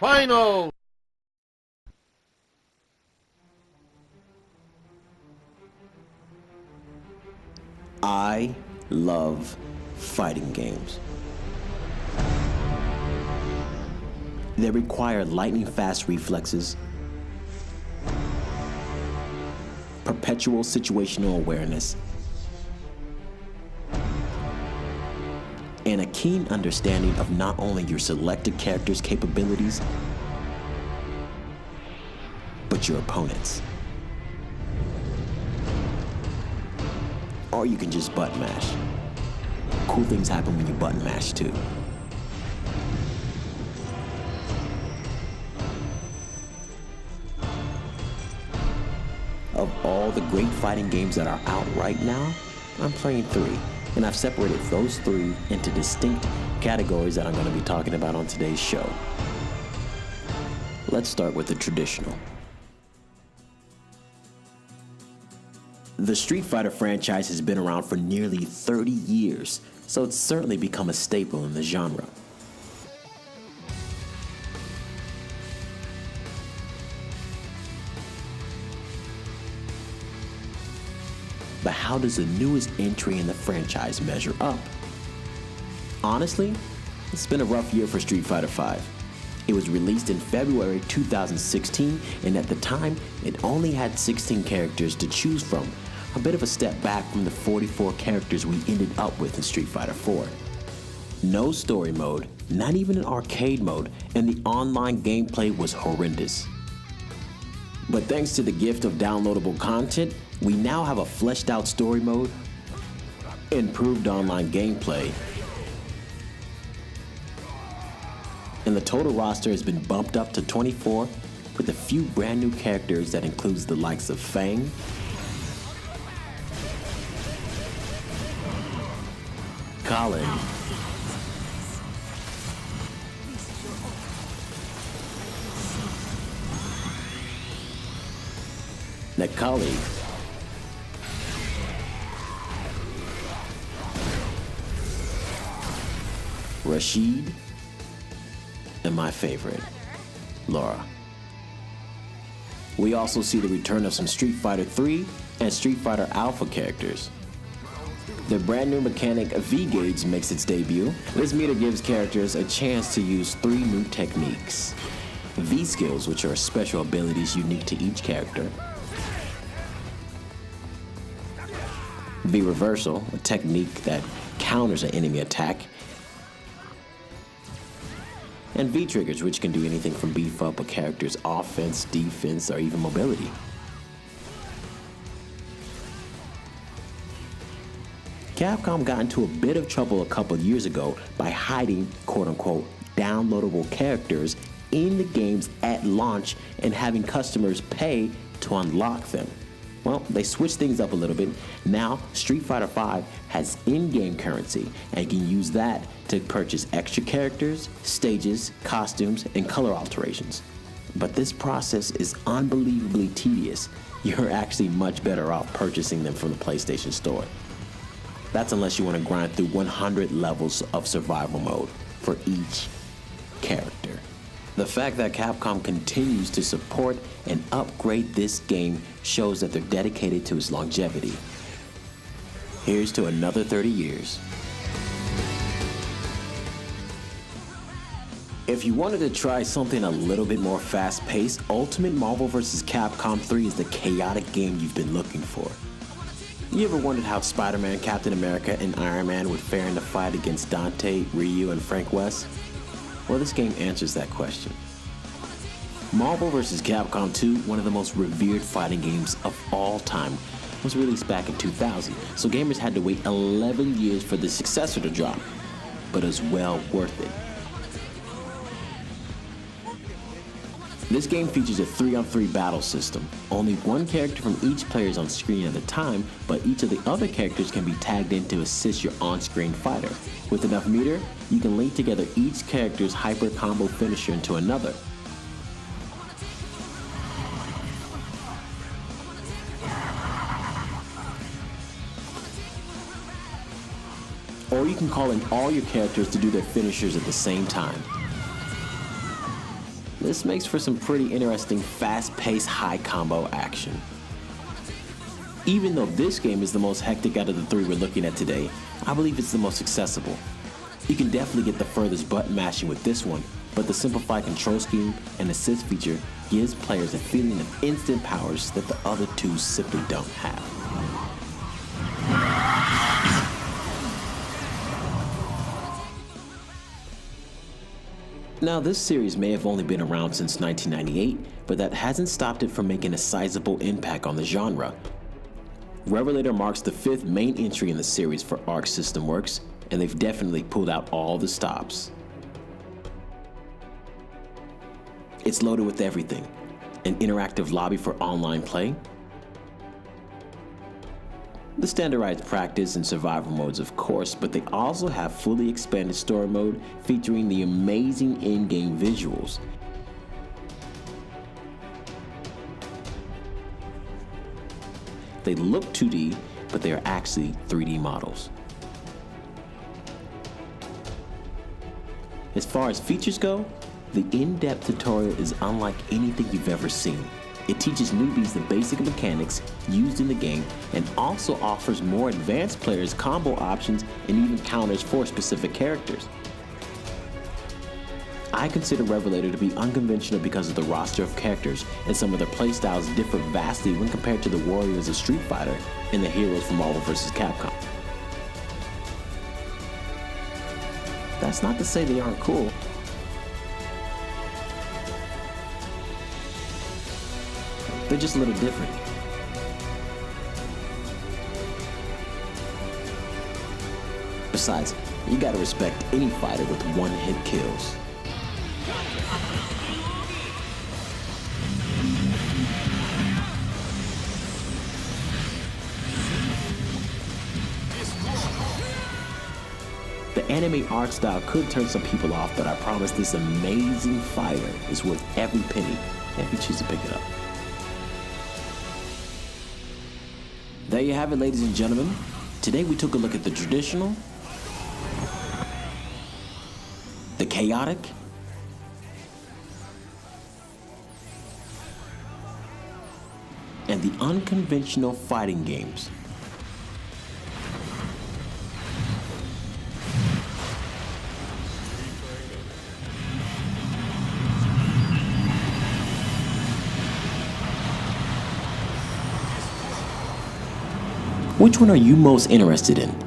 Final! I love fighting games. They require lightning-fast reflexes, perpetual situational awareness, and a keen understanding of not only your selected character's capabilities, but your opponent's. Or you can just button mash. Cool things happen when you button mash too. Of all the great fighting games that are out right now, I'm playing 3, and I've separated those 3 into distinct categories that I'm going to be talking about on today's show. Let's start with the traditional. The Street Fighter franchise has been around for nearly 30 years, so it's certainly become a staple in the genre. But how does the newest entry in the franchise measure up? Honestly, it's been a rough year for Street Fighter V. It was released in February 2016, and at the time, it only had 16 characters to choose from, a bit of a step back from the 44 characters we ended up with in Street Fighter IV. No story mode, not even an arcade mode, and the online gameplay was horrendous. But thanks to the gift of downloadable content, we now have a fleshed out story mode, improved online gameplay, and the total roster has been bumped up to 24 with a few brand new characters that includes the likes of Fang, Colin, Nekali, Rashid, and my favorite, Laura. We also see the return of some Street Fighter 3 and Street Fighter Alpha characters. The brand new mechanic V-Gauge makes its debut. This meter gives characters a chance to use 3 new techniques. V-Skills, which are special abilities unique to each character. V-Reversal, a technique that counters an enemy attack. And V-Triggers, which can do anything from beef up a character's offense, defense, or even mobility. Capcom got into a bit of trouble a couple years ago by hiding quote-unquote downloadable characters in the games at launch and having customers pay to unlock them. Well, they switched things up a little bit. Now, Street Fighter V has in-game currency, and you can use that to purchase extra characters, stages, costumes, and color alterations. But this process is unbelievably tedious. You're actually much better off purchasing them from the PlayStation Store. That's unless you want to grind through 100 levels of survival mode for each character. The fact that Capcom continues to support and upgrade this game shows that they're dedicated to its longevity. Here's to another 30 years. If you wanted to try something a little bit more fast-paced, Ultimate Marvel vs. Capcom 3 is the chaotic game you've been looking for. You ever wondered how Spider-Man, Captain America, and Iron Man would fare in the fight against Dante, Ryu, and Frank West? Well, this game answers that question. Marvel vs. Capcom 2, one of the most revered fighting games of all time, was released back in 2000, so gamers had to wait 11 years for the successor to drop, but it was well worth it. This game features a 3-on-3 battle system. Only one character from each player is on screen at a time, but each of the other characters can be tagged in to assist your on-screen fighter. With enough meter, you can link together each character's hyper combo finisher into another. Or you can call in all your characters to do their finishers at the same time. This makes for some pretty interesting fast-paced high combo action. Even though this game is the most hectic out of the three we're looking at today, I believe it's the most accessible. You can definitely get the furthest button mashing with this one, but the simplified control scheme and assist feature gives players a feeling of instant powers that the other two simply don't have. Now, this series may have only been around since 1998, but that hasn't stopped it from making a sizable impact on the genre. Revelator marks the 5th main entry in the series for Arc System Works, and they've definitely pulled out all the stops. It's loaded with everything: an interactive lobby for online play, the standardized practice and survival modes of course, but they also have fully expanded story mode featuring the amazing in-game visuals. They look 2D, but they are actually 3D models. As far as features go, the in-depth tutorial is unlike anything you've ever seen. It teaches newbies the basic mechanics used in the game and also offers more advanced players combo options and even counters for specific characters. I consider Revelator to be unconventional because of the roster of characters, and some of their playstyles differ vastly when compared to the warriors of Street Fighter and the heroes from Marvel vs. Capcom. That's not to say they aren't cool. They're just a little different. Besides, you gotta respect any fighter with one-hit kills. The anime art style could turn some people off, but I promise this amazing fighter is worth every penny if you choose to pick it up. There you have it, ladies and gentlemen. Today we took a look at the traditional, the chaotic, and the unconventional fighting games. Which one are you most interested in?